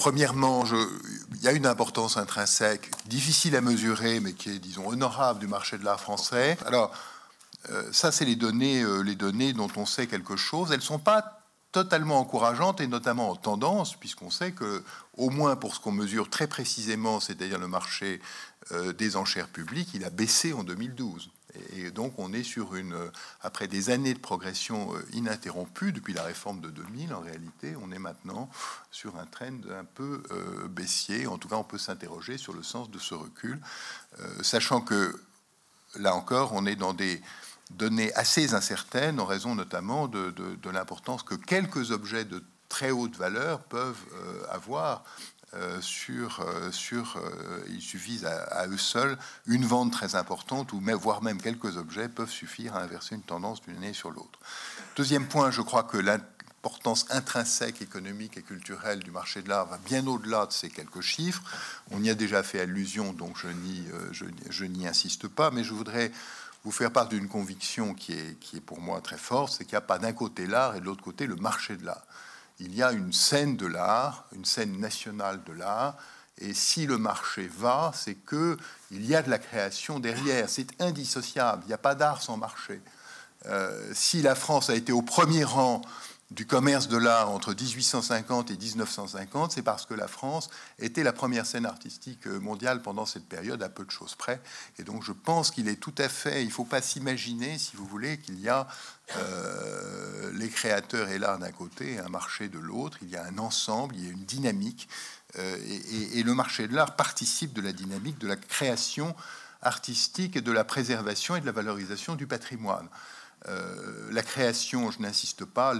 Premièrement, il y a une importance intrinsèque, difficile à mesurer, mais qui est, disons, honorable du marché de l'art français. Alors, ça, c'est les données dont on sait quelque chose. Elles ne sont pas totalement encourageantes, et notamment en tendance, puisqu'on sait que, au moins pour ce qu'on mesure très précisément, c'est-à-dire le marché des enchères publiques, il a baissé en 2012. Et donc, on est sur après des années de progression ininterrompue, depuis la réforme de 2000, en réalité, on est maintenant sur un trend un peu baissier. En tout cas, on peut s'interroger sur le sens de ce recul, sachant que, là encore, on est dans des données assez incertaines, en raison notamment de l'importance que quelques objets de très haute valeur peuvent avoir. Il suffit à eux seuls une vente très importante, ou voire même quelques objets peuvent suffire à inverser une tendance d'une année sur l'autre. Deuxième point, je crois que l'importance intrinsèque, économique et culturelle du marché de l'art va bien au-delà de ces quelques chiffres. On y a déjà fait allusion, donc je n'y insiste pas, mais je voudrais vous faire part d'une conviction qui est pour moi très forte, c'est qu'il n'y a pas d'un côté l'art et de l'autre côté le marché de l'art. Il y a une scène de l'art, une scène nationale de l'art, et si le marché va, c'est que il y a de la création derrière. C'est indissociable. Il n'y a pas d'art sans marché. Si la France a été au premier rang du commerce de l'art entre 1850 et 1950, c'est parce que la France était la première scène artistique mondiale pendant cette période, à peu de choses près. Et donc je pense qu'il est tout à fait, il ne faut pas s'imaginer, si vous voulez, qu'il y a les créateurs et l'art d'un côté et un marché de l'autre. Il y a un ensemble, il y a une dynamique, et le marché de l'art participe de la dynamique de la création artistique et de la préservation et de la valorisation du patrimoine. La création, je n'insiste pas,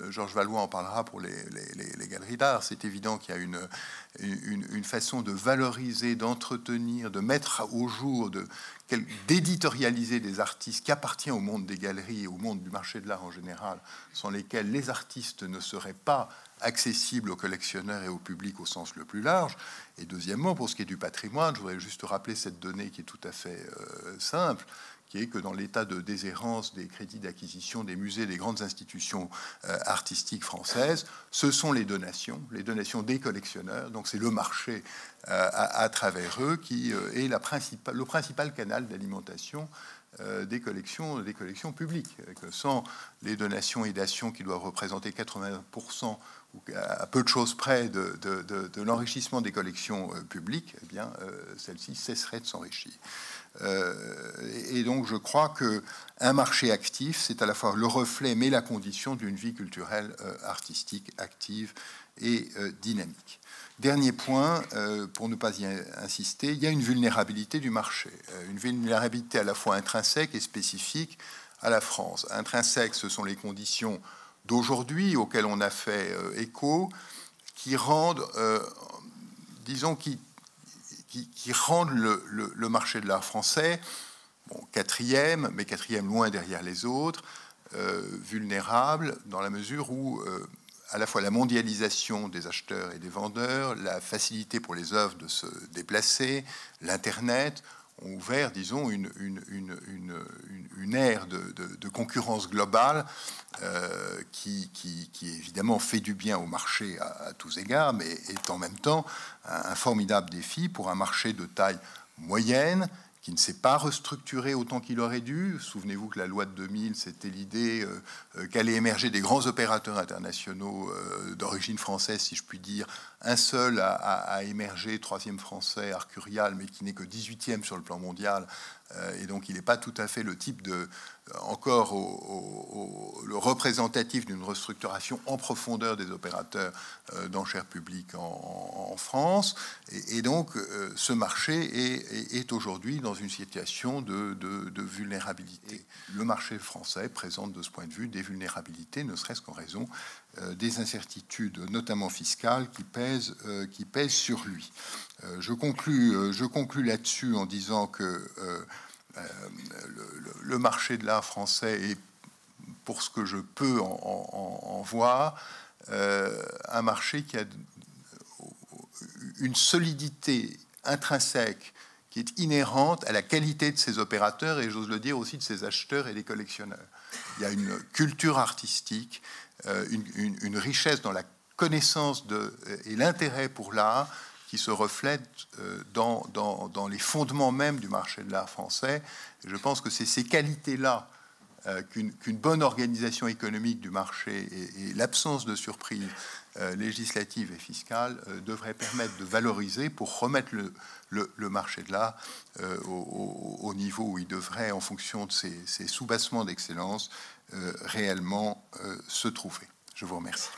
Georges Valois en parlera pour les galeries d'art. C'est évident qu'il y a une façon de valoriser, d'entretenir, de mettre au jour, d'éditorialiser des artistes qui appartiennent au monde des galeries et au monde du marché de l'art en général, sans lesquels les artistes ne seraient pas accessibles aux collectionneurs et au public au sens le plus large. Et deuxièmement, pour ce qui est du patrimoine, je voudrais juste rappeler cette donnée qui est tout à fait simple, qui est que dans l'état de déshérence des crédits d'acquisition des musées, des grandes institutions artistiques françaises, ce sont les donations des collectionneurs. Donc c'est le marché à travers eux qui est le principal canal d'alimentation des collections publiques. Sans les donations et dations qui doivent représenter 80%, ou à peu de choses près de l'enrichissement des collections publiques, eh bien, celles-ci cesseraient de s'enrichir. Et donc je crois que un marché actif, c'est à la fois le reflet mais la condition d'une vie culturelle artistique active et dynamique. Dernier point, pour ne pas y insister, il y a une vulnérabilité du marché, une vulnérabilité à la fois intrinsèque et spécifique à la France. Intrinsèque, ce sont les conditions d'aujourd'hui auxquelles on a fait écho, qui rendent, disons, qui rendent le marché de l'art français, bon, quatrième loin derrière les autres, vulnérable dans la mesure où à la fois la mondialisation des acheteurs et des vendeurs, la facilité pour les œuvres de se déplacer, l'Internet ont ouvert, disons, une ère de concurrence globale qui évidemment fait du bien au marché à tous égards, mais est en même temps un formidable défi pour un marché de taille moyenne qui ne s'est pas restructuré autant qu'il aurait dû. Souvenez-vous que la loi de 2000, c'était l'idée qu'allaient émerger des grands opérateurs internationaux d'origine française, si je puis dire. Un seul a émergé, troisième français, Arcurial, mais qui n'est que 18e sur le plan mondial. Et donc il n'est pas tout à fait le type encore le représentatif d'une restructuration en profondeur des opérateurs d'enchères publiques en France. Et donc ce marché est aujourd'hui dans une situation de vulnérabilité. Le marché français présente de ce point de vue des vulnérabilités, ne serait-ce qu'en raison des incertitudes, notamment fiscales, qui pèsent sur lui. Je conclus là-dessus en disant que le marché de l'art français est, pour ce que je peux en voir, un marché qui a une solidité intrinsèque qui est inhérente à la qualité de ses opérateurs et, j'ose le dire, aussi de ses acheteurs et des collectionneurs. Il y a une culture artistique, une richesse dans la connaissance et l'intérêt pour l'art qui se reflète dans les fondements même du marché de l'art français. Et je pense que c'est ces qualités-là qu'une bonne organisation économique du marché et l'absence de surprise législative et fiscale devraient permettre de valoriser pour remettre le marché de l'art au niveau où il devrait, en fonction de ces soubassements d'excellence, réellement se trouver. Je vous remercie.